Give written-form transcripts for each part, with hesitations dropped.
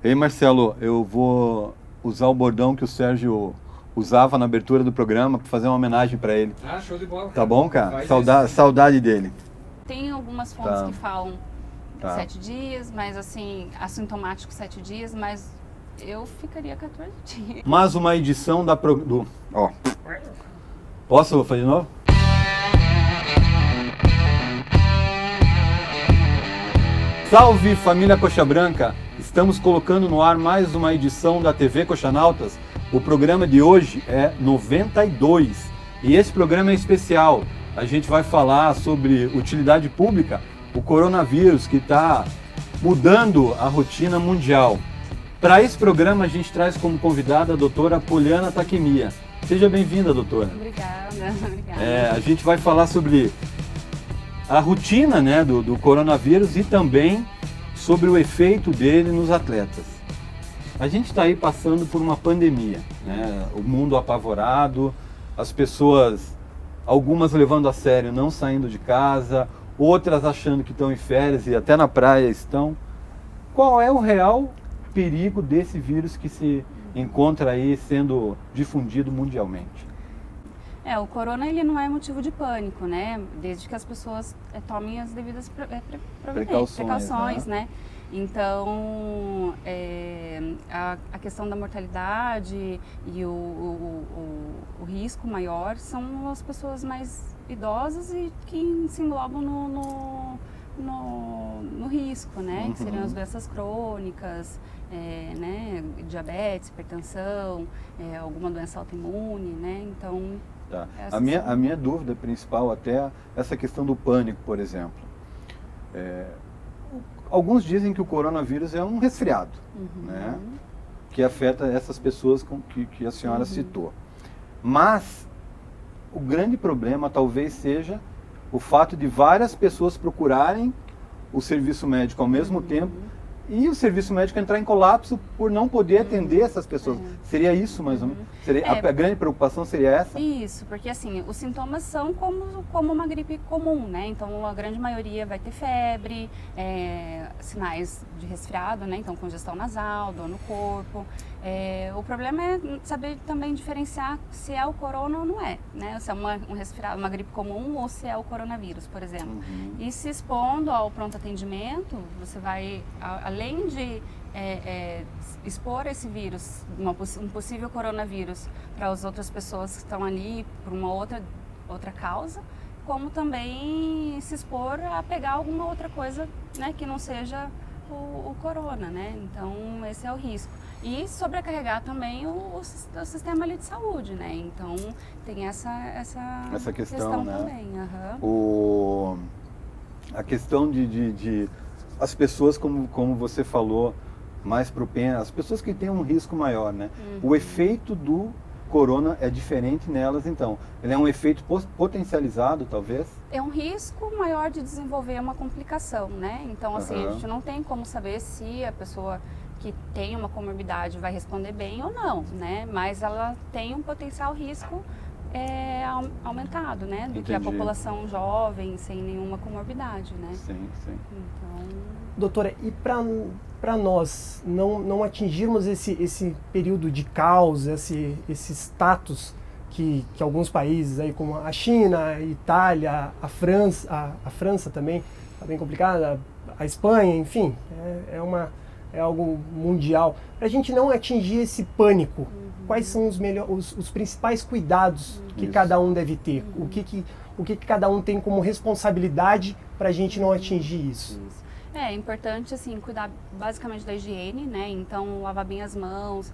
Ei, Marcelo, eu vou usar o bordão que o Sérgio usava na abertura do programa para fazer uma homenagem para ele. Ah, show de bola. Tá bom, cara? Faz Saudade dele. Tem algumas fontes Tá. que falam Tá. 7 dias, mas assim, assintomático 7 dias, mas eu ficaria 14 dias. Mais uma edição Ó. Posso fazer de novo? Salve, família Coxa Branca! Estamos colocando no ar mais uma edição da TV Coxanautas. O programa de hoje é 92 e esse programa é especial. A gente vai falar sobre utilidade pública, o coronavírus que está mudando a rotina mundial. Para esse programa a gente traz como convidada a doutora Poliana Takemiya. Seja bem-vinda, doutora. Obrigada. A gente vai falar sobre a rotina, né, do coronavírus e também sobre o efeito dele nos atletas. A gente está aí passando por uma pandemia, né? O mundo apavorado, as pessoas, algumas levando a sério, não saindo de casa, outras achando que estão em férias e até na praia estão. Qual é o real perigo desse vírus que se encontra aí sendo difundido mundialmente? O corona ele não é motivo de pânico, né? Desde que as pessoas tomem as devidas precauções, né? Então, a questão da mortalidade e o risco maior são as pessoas mais idosas e que se englobam no risco, né? Que seriam as doenças crônicas, né? Diabetes, hipertensão, alguma doença autoimune, né? Então, tá. A minha dúvida principal até é essa questão do pânico, por exemplo. Alguns dizem que o coronavírus é um resfriado, né? Que afeta essas pessoas que a senhora citou. Mas o grande problema talvez seja o fato de várias pessoas procurarem o serviço médico ao mesmo tempo e o serviço médico entrar em colapso por não poder atender essas pessoas. Seria isso, mais ou menos? A grande preocupação seria essa? Isso, porque assim, os sintomas são como uma gripe comum, né? Então, a grande maioria vai ter febre, sinais de resfriado, né? Então, congestão nasal, dor no corpo. O problema é saber também diferenciar se é o corona ou não é, né? Se é um resfriado, uma gripe comum ou se é o coronavírus, por exemplo. E se expondo ao pronto atendimento, você vai, além de expor esse vírus, um possível coronavírus, para as outras pessoas que estão ali por uma outra causa, como também se expor a pegar alguma outra coisa, né, que não seja o corona, né? Então, esse é o risco. E sobrecarregar também o sistema ali de saúde, né? Então, tem essa questão né? também. A questão de as pessoas, como você falou, mais propensas, as pessoas que têm um risco maior, né? O efeito do corona é diferente nelas, então. Ele é um efeito potencializado, talvez? É um risco maior de desenvolver uma complicação, né? Então, assim, a gente não tem como saber se a pessoa que tem uma comorbidade vai responder bem ou não, né? Mas ela tem um potencial risco aumentado, né? Do que a população jovem sem nenhuma comorbidade, né? Sim. Então... Doutora, e para nós não atingirmos esse período de caos, esse status que alguns países aí como a China, a Itália, a França também está bem complicada, a Espanha, enfim, é algo mundial. Para a gente não atingir esse pânico, quais são os principais cuidados que cada um deve ter? O que cada um tem como responsabilidade para a gente não atingir isso? É importante, assim, cuidar basicamente da higiene, né? Então, lavar bem as mãos,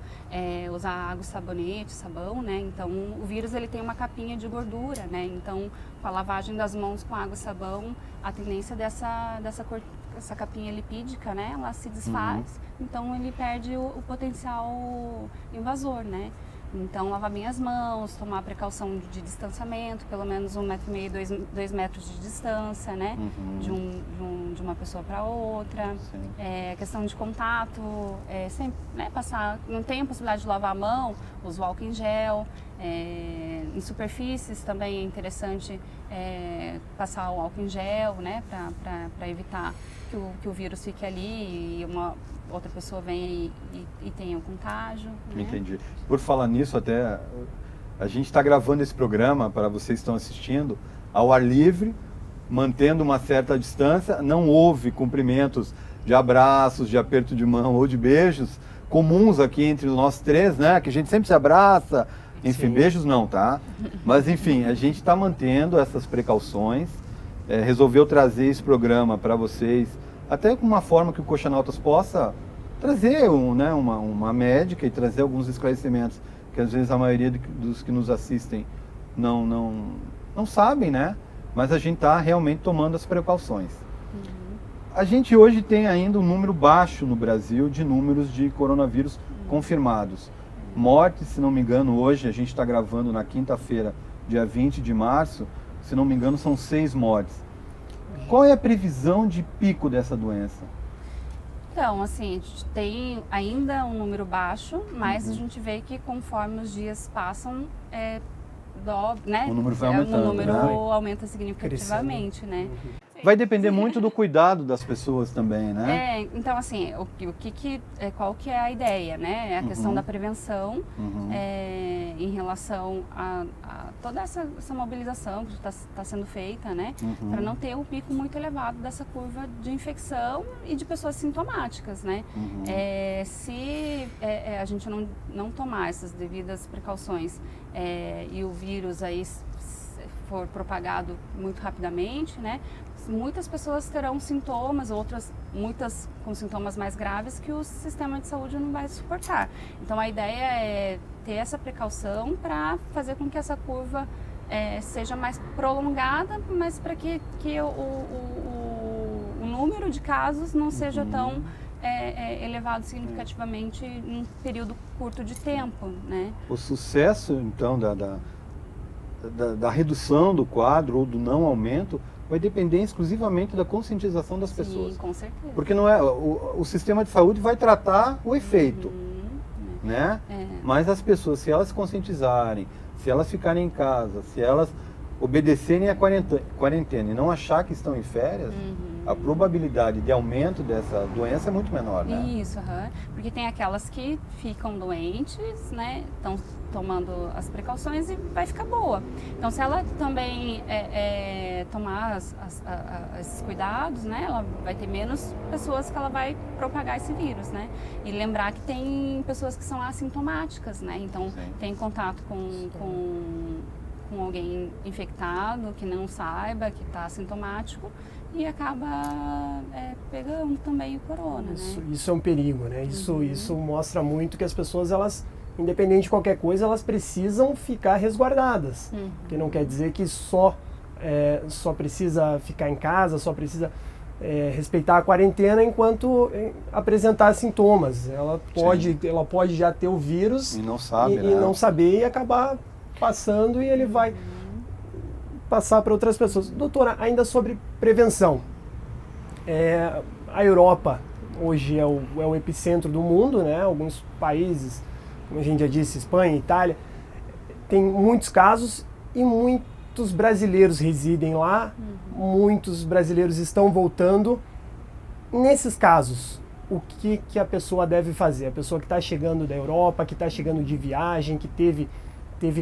usar água, sabonete, sabão, né? Então, o vírus, ele tem uma capinha de gordura, né? Então, com a lavagem das mãos com água e sabão, a tendência dessa capinha lipídica, né? Ela se desfaz, então ele perde o potencial invasor, né? Então, lavar bem as mãos, tomar precaução de distanciamento, pelo menos 1,5 m, 2 metros de distância, né? De uma pessoa para outra. Questão de contato, sempre, né, passar, não tem a possibilidade de lavar a mão, usa o álcool em gel. Em superfícies também é interessante passar o álcool em gel, né, para evitar que o vírus fique ali e uma outra pessoa venha e tenha o contágio. Né? Entendi. Por falar nisso, até a gente está gravando esse programa para vocês que estão assistindo ao ar livre, mantendo uma certa distância. Não houve cumprimentos de abraços, de aperto de mão ou de beijos comuns aqui entre nós três, né? Que a gente sempre se abraça. Enfim, sim. Beijos não, tá? Mas enfim, a gente está mantendo essas precauções. Resolveu trazer esse programa para vocês, até com uma forma que o Coxanautas possa trazer uma médica e trazer alguns esclarecimentos que às vezes a maioria dos que nos assistem não sabem, né? Mas a gente está realmente tomando as precauções. A gente hoje tem ainda um número baixo no Brasil de números de coronavírus confirmados. Mortes, se não me engano, hoje, a gente está gravando na quinta-feira, dia 20 de março, se não me engano, são 6 mortes. Qual é a previsão de pico dessa doença? Então, assim, a gente tem ainda um número baixo, mas a gente vê que conforme os dias passam, né? O número vai aumentando, o número né? aumenta significativamente, né? Vai depender muito do cuidado das pessoas também, né? Então assim, qual que é a ideia, né? É a questão da prevenção em relação a toda essa mobilização que está sendo feita, né? Para não ter um pico muito elevado dessa curva de infecção e de pessoas sintomáticas, né? Se a gente não tomar essas devidas precauções e o vírus aí for propagado muito rapidamente, né? Muitas pessoas terão sintomas, muitas com sintomas mais graves que o sistema de saúde não vai suportar. Então a ideia é ter essa precaução para fazer com que essa curva seja mais prolongada, mas para que o número de casos não seja tão elevado significativamente em um período curto de tempo, né? O sucesso, então, da redução do quadro ou do não aumento vai depender exclusivamente da conscientização das pessoas. Sim, com certeza. Porque não é o sistema de saúde vai tratar o efeito, né? Mas as pessoas, se elas se conscientizarem, se elas ficarem em casa, se elas obedecerem à quarentena e não achar que estão em férias, a probabilidade de aumento dessa doença é muito menor, né? Isso, porque tem aquelas que ficam doentes, né? Estão tomando as precauções e vai ficar boa. Então, se ela também tomar esses cuidados, né? Ela vai ter menos pessoas que ela vai propagar esse vírus, né? E lembrar que tem pessoas que são assintomáticas, né? Então, tem contato com alguém infectado, que não saiba, que está assintomático e acaba pegando também o corona, né? Isso é um perigo, né? Isso mostra muito que as pessoas, elas, independente de qualquer coisa, elas precisam ficar resguardadas. Que não quer dizer que só precisa ficar em casa, só precisa respeitar a quarentena enquanto apresentar sintomas. Ela pode já ter o vírus e não sabe, e não saber e acabar passando, e ele vai passar para outras pessoas. Doutora, ainda sobre prevenção. A Europa hoje é o epicentro do mundo, né? Alguns países, como a gente já disse, Espanha, Itália, tem muitos casos e muitos brasileiros residem lá, muitos brasileiros estão voltando. Nesses casos, o que a pessoa deve fazer? A pessoa que está chegando da Europa, que está chegando de viagem, que teve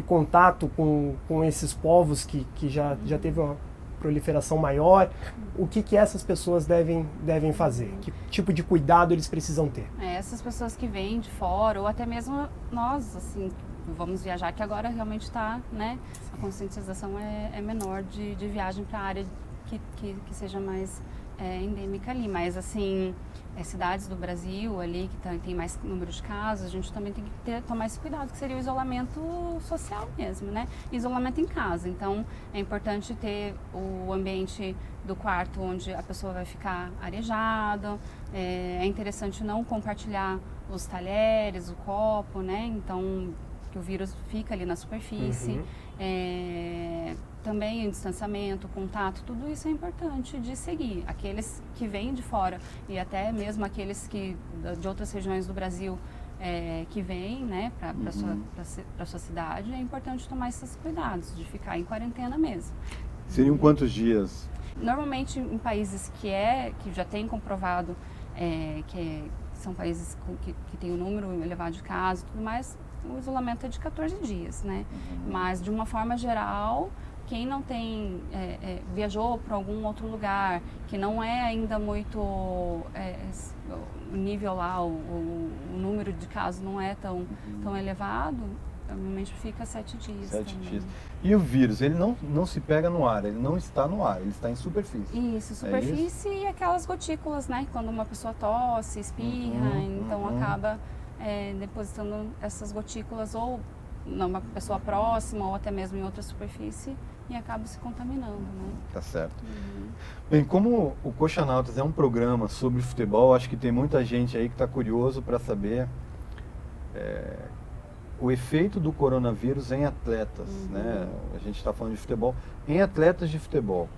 contato com esses povos que já teve uma proliferação maior, o que essas pessoas devem fazer? Que tipo de cuidado eles precisam ter? Essas pessoas que vêm de fora, ou até mesmo nós, assim, vamos viajar, que agora realmente está, né, a conscientização é menor de viagem para a área que seja mais endêmica ali, mas assim, cidades do Brasil ali que tem mais número de casos, a gente também tem que tomar esse cuidado, que seria o isolamento social mesmo, né? Isolamento em casa. Então, é importante ter o ambiente do quarto onde a pessoa vai ficar arejada. É interessante não compartilhar os talheres, o copo, né? Então, que o vírus fica ali na superfície. Também o distanciamento, contato, tudo isso é importante de seguir. Aqueles que vêm de fora e até mesmo aqueles de outras regiões do Brasil que vem, né, para sua cidade, é importante tomar esses cuidados, de ficar em quarentena mesmo. Seriam quantos dias? Normalmente em países que já tem comprovado são países que tem um número elevado de casos e tudo mais, o isolamento é de 14 dias, né? Mas de uma forma geral, quem não tem, viajou para algum outro lugar, que não é ainda muito, o nível lá, o número de casos não é tão elevado, normalmente fica 7 dias. 7 também. dias. E o vírus, ele não se pega no ar, ele não está no ar, ele está em superfície. Isso, superfície e aquelas gotículas, né? Quando uma pessoa tosse, espirra, então acaba depositando essas gotículas ou numa pessoa próxima ou até mesmo em outra superfície e acaba se contaminando, né? Tá certo. Bem, como o Coxanautas é um programa sobre futebol, acho que tem muita gente aí que está curioso para saber o efeito do coronavírus em atletas, né? A gente está falando de futebol, em atletas de futebol.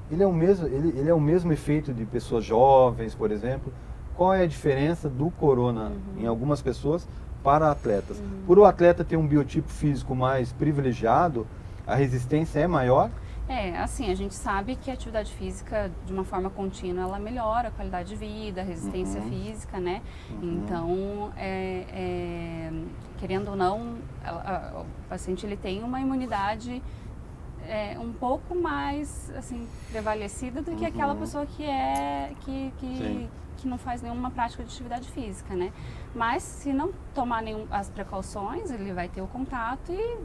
Ele é o mesmo efeito de pessoas jovens, por exemplo. Qual é a diferença do corona em algumas pessoas para atletas? Por o atleta ter um biotipo físico mais privilegiado, a resistência é maior? Assim, a gente sabe que a atividade física, de uma forma contínua, ela melhora a qualidade de vida, a resistência física, né? Então, querendo ou não, o paciente ele tem uma imunidade um pouco mais, assim, prevalecida do que aquela pessoa que não faz nenhuma prática de atividade física, né? Mas, se não tomar as precauções, ele vai ter o contato e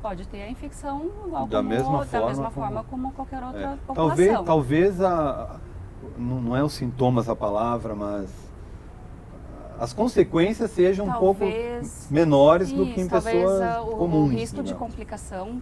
pode ter a infecção igual da mesma forma como qualquer outra população. Talvez não é os sintomas a palavra, mas as consequências sejam um pouco menores do que em pessoas comuns. O risco de complicação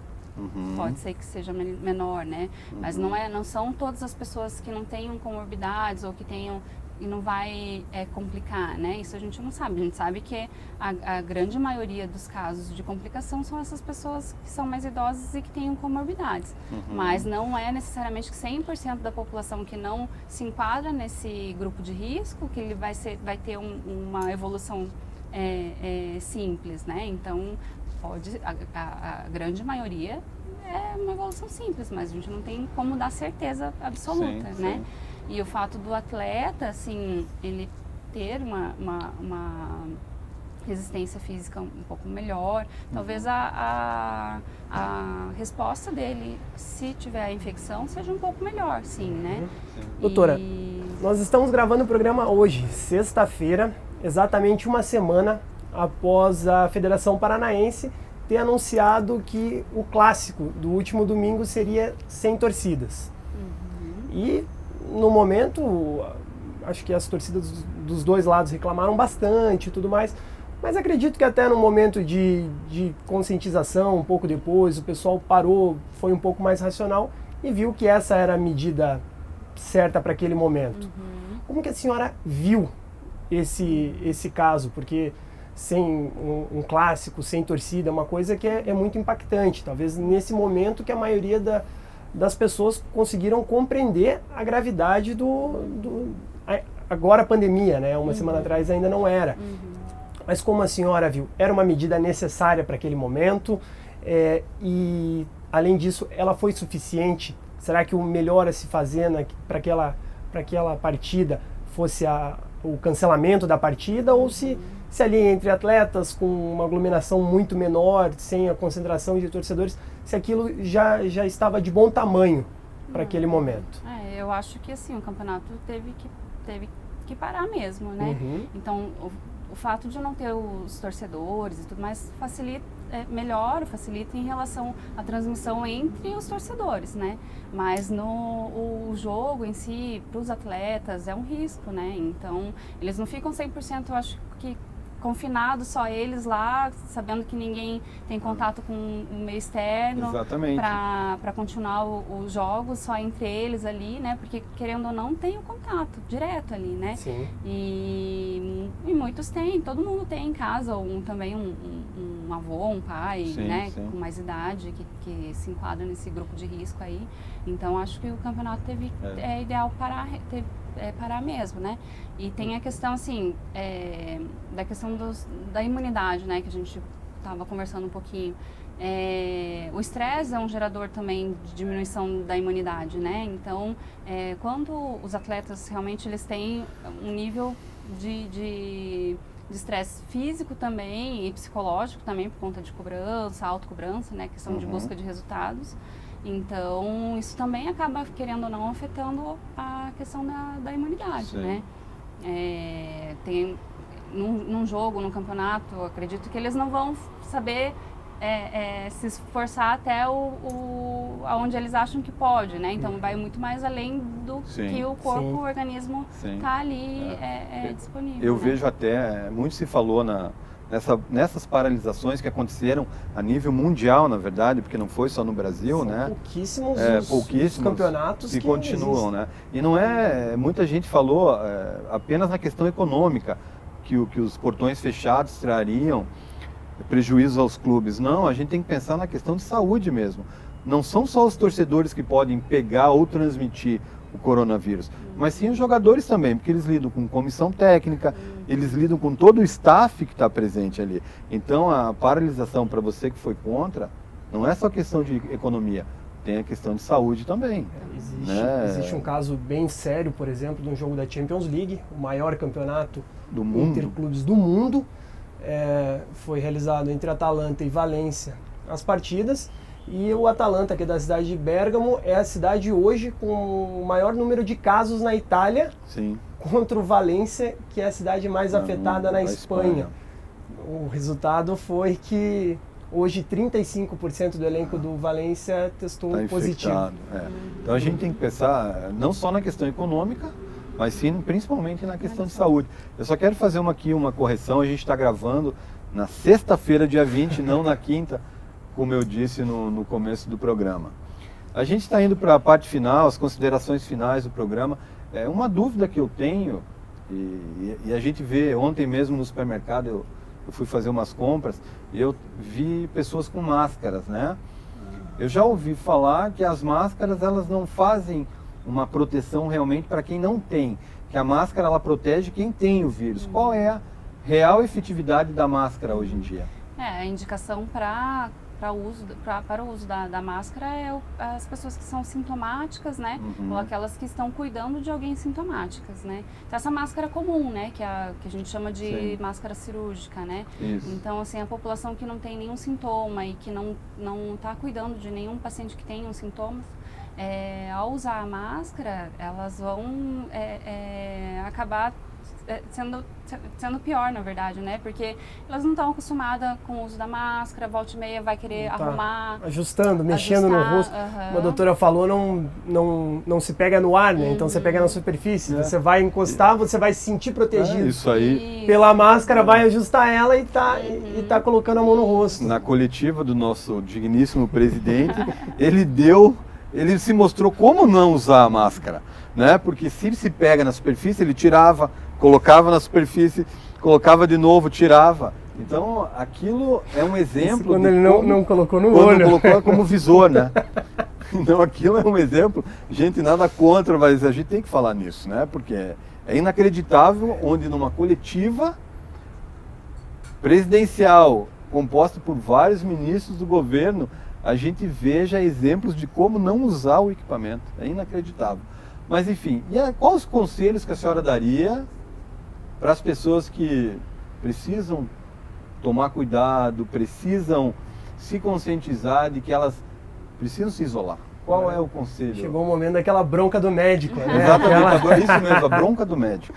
pode ser que seja menor, né? Mas não são todas as pessoas que não tenham comorbidades ou que tenham e não vai complicar, né? Isso a gente não sabe. A gente sabe que a grande maioria dos casos de complicação são essas pessoas que são mais idosas e que têm comorbidades. Mas não é necessariamente que 100% da população que não se enquadra nesse grupo de risco que ele vai ter uma evolução simples, né? Então, a grande maioria é uma evolução simples, mas a gente não tem como dar certeza absoluta, né? E o fato do atleta, assim, ele ter uma resistência física um pouco melhor, talvez a resposta dele, se tiver a infecção, seja um pouco melhor, sim, né? Doutora, nós estamos gravando o programa hoje, sexta-feira, exatamente uma semana após a Federação Paranaense ter anunciado que o clássico do último domingo seria sem torcidas. E no momento, acho que as torcidas dos dois lados reclamaram bastante e tudo mais, mas acredito que até no momento de conscientização, um pouco depois, o pessoal parou, foi um pouco mais racional e viu que essa era a medida certa para aquele momento. Como que a senhora viu esse caso? Porque sem um clássico, sem torcida, é uma coisa que é muito impactante. Talvez nesse momento que a maioria das pessoas conseguiram compreender a gravidade agora a pandemia, né? Uma semana atrás ainda não era. Mas como a senhora viu, era uma medida necessária para aquele momento e, além disso, ela foi suficiente? Será que o melhor a se fazer para aquela partida fosse o cancelamento da partida ou se ali entre atletas com uma aglomeração muito menor, sem a concentração de torcedores, se aquilo já estava de bom tamanho para aquele momento? Eu acho que assim, o campeonato teve que parar mesmo, né? Então, o fato de não ter os torcedores e tudo mais facilita em relação à transmissão entre os torcedores, né? Mas o jogo em si, para os atletas, é um risco, né? Então, eles não ficam 100%, eu acho que confinados, só eles lá, sabendo que ninguém tem contato com o meio externo para continuar os jogos só entre eles ali, né? Porque querendo ou não tem o contato direto ali, né? Sim. E muitos têm, todo mundo tem em casa também um avô, um pai, né? Com mais idade que se enquadra nesse grupo de risco aí. Então acho que o campeonato é ideal parar, parar mesmo, né? E tem a questão, assim, da questão da imunidade, né? Que a gente estava conversando um pouquinho. O estresse é um gerador também de diminuição da imunidade, né? Então, quando os atletas realmente eles têm um nível de estresse físico também e psicológico também por conta de cobrança, autocobrança, né? Questão de busca de resultados. Então, isso também acaba, querendo ou não, afetando a questão da imunidade, Sim. né? Num jogo, num campeonato, acredito que eles não vão saber se esforçar até aonde eles acham que pode, né? Então vai muito mais além do que o corpo, o organismo está ali disponível. Eu né? vejo até, muito se falou nessas paralisações que aconteceram a nível mundial, na verdade, porque não foi só no Brasil, né? Pouquíssimos campeonatos que continuam, né? E não muita gente falou apenas na questão econômica, que os portões fechados trariam prejuízos aos clubes. Não, a gente tem que pensar na questão de saúde mesmo. Não são só os torcedores que podem pegar ou transmitir o coronavírus, mas sim os jogadores também, porque eles lidam com comissão técnica, eles lidam com todo o staff que está presente ali. Então a paralisação, para você que foi contra, não é só questão de economia, tem a questão de saúde também. Existe um caso bem sério, por exemplo, de um jogo da Champions League, o maior campeonato do mundo, interclubes do mundo. Foi realizado entre Atalanta e Valência as partidas, e o Atalanta, que é da cidade de Bérgamo, é a cidade hoje com o maior número de casos na Itália. Sim. Contra o Valência, que é a cidade mais afetada na Espanha. O resultado foi que hoje 35% do elenco do Valência testou positivo. Então a gente tem que pensar não só na questão econômica, mas sim principalmente na questão de saúde. Eu só quero fazer uma correção, a gente está gravando na sexta-feira, dia 20, não na quinta, como eu disse no começo do programa. A gente está indo para a parte final, as considerações finais do programa. Uma dúvida que eu tenho, e a gente vê ontem mesmo no supermercado, eu fui fazer umas compras, e eu vi pessoas com máscaras, né? Eu já ouvi falar que as máscaras elas não fazem uma proteção realmente para quem não tem, que a máscara ela protege quem tem o vírus. Qual é a real efetividade da máscara hoje em dia? A indicação para o uso da máscara é as pessoas que são sintomáticas, né? Ou aquelas que estão cuidando de alguém sintomáticas, né? Então, essa máscara comum, né? Que a gente chama de máscara cirúrgica, né? Isso. Então, assim, a população que não tem nenhum sintoma e que não está cuidando de nenhum paciente que tenha sintomas, ao usar a máscara, elas vão acabar sendo pior, na verdade, né? Porque elas não estão acostumadas com o uso da máscara, volta e meia vai querer arrumar. Mexendo no rosto. Como a doutora falou, não se pega no ar, né? Então você pega na superfície. Você vai encostar, você vai se sentir protegido. Isso aí. Pela máscara, vai ajustar ela e tá colocando a mão no rosto. Na coletiva do nosso digníssimo presidente, ele se mostrou como não usar a máscara, né? Porque se pega na superfície, ele tirava, colocava na superfície, colocava de novo, tirava. Então, aquilo é um exemplo. Quando ele não colocou no olho. Quando colocou como visor, né? Então, aquilo é um exemplo. Gente, nada contra, mas a gente tem que falar nisso, né? Porque é inacreditável onde numa coletiva presidencial, composta por vários ministros do governo, a gente veja exemplos de como não usar o equipamento. É inacreditável. Mas enfim, quais os conselhos que a senhora daria para as pessoas que precisam tomar cuidado, precisam se conscientizar de que elas precisam se isolar? Qual é o conselho? Chegou o momento daquela bronca do médico, né? Exatamente, isso mesmo, a bronca do médico.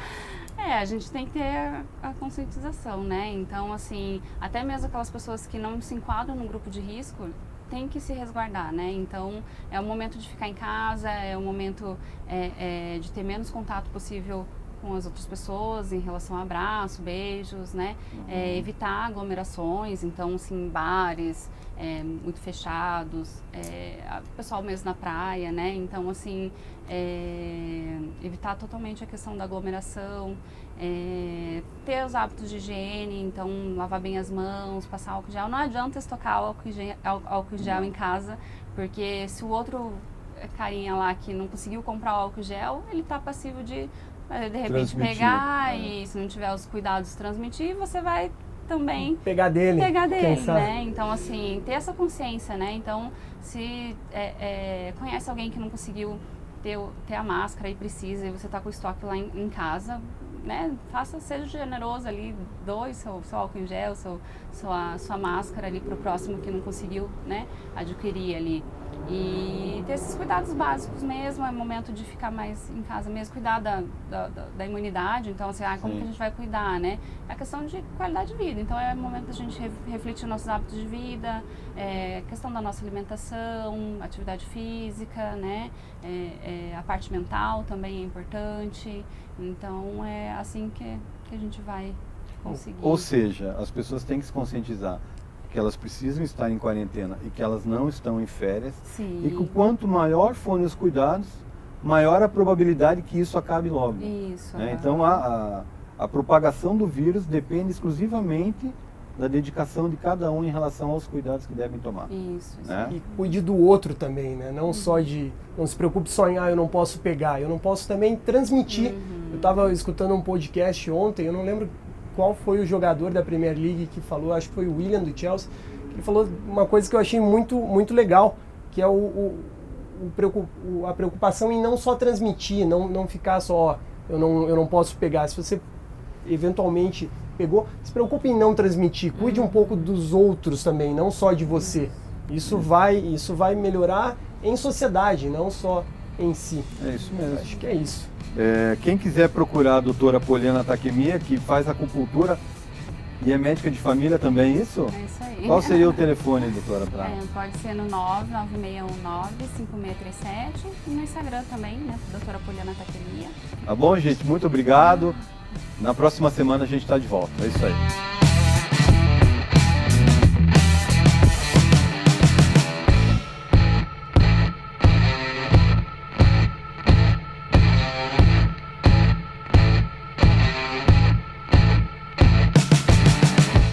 A gente tem que ter a conscientização, né? Então, assim, até mesmo aquelas pessoas que não se enquadram no grupo de risco, tem que se resguardar, né? Então, é o momento de ficar em casa, é o momento de ter menos contato possível com as outras pessoas em relação a abraço, beijos, né? Evitar aglomerações, então, assim, bares muito fechados, pessoal mesmo na praia, né? Então, assim, evitar totalmente a questão da aglomeração, ter os hábitos de higiene, então, lavar bem as mãos, passar álcool gel. Não adianta estocar álcool gel em casa, porque se o outro carinha lá que não conseguiu comprar o álcool gel, ele está passivo de repente Transmitir, pegar e se não tiver os cuidados transmitir, você vai também Pegar dele, quem sabe. né? Então, assim, ter essa consciência, né? Então, se conhece alguém que não conseguiu ter a máscara e precisa, e você está com o estoque lá em casa, né? Seja generoso ali, doe seu álcool em gel, sua máscara ali para o próximo que não conseguiu, né, adquirir ali. E ter esses cuidados básicos mesmo, é momento de ficar mais em casa mesmo, cuidar da imunidade. Então, assim, como que a gente vai cuidar, né? É a questão de qualidade de vida. Então, é momento da gente refletir nossos hábitos de vida, questão da nossa alimentação, atividade física, né? A parte mental também é importante. Então, é assim que a gente vai conseguir. Ou seja, as pessoas têm que se conscientizar que elas precisam estar em quarentena e que elas não estão em férias. Sim. E que quanto maior forem os cuidados, maior a probabilidade que isso acabe logo. Isso. Né? Então a propagação do vírus depende exclusivamente da dedicação de cada um em relação aos cuidados que devem tomar. Isso. Né? E cuide do outro também, né? Não só não se preocupe só em, eu não posso pegar, eu não posso também transmitir. Eu estava escutando um podcast ontem, eu não lembro qual foi o jogador da Premier League que falou, acho que foi o Willian do Chelsea, que ele falou uma coisa que eu achei muito, muito legal, que é a preocupação em não só transmitir, não ficar só, eu não posso pegar. Se você eventualmente pegou, se preocupe em não transmitir, cuide um pouco dos outros também, não só de você. Isso vai melhorar em sociedade, não só em si. É isso mesmo. Acho que é isso. Quem quiser procurar a doutora Poliana Takemiya, que faz acupuntura e é médica de família também, é isso? É isso aí. Qual seria o telefone, doutora? Pode ser no 99619-5637 e no Instagram também, né? Doutora Poliana Takemiya. Tá bom, gente? Muito obrigado. Na próxima semana a gente está de volta. É isso aí.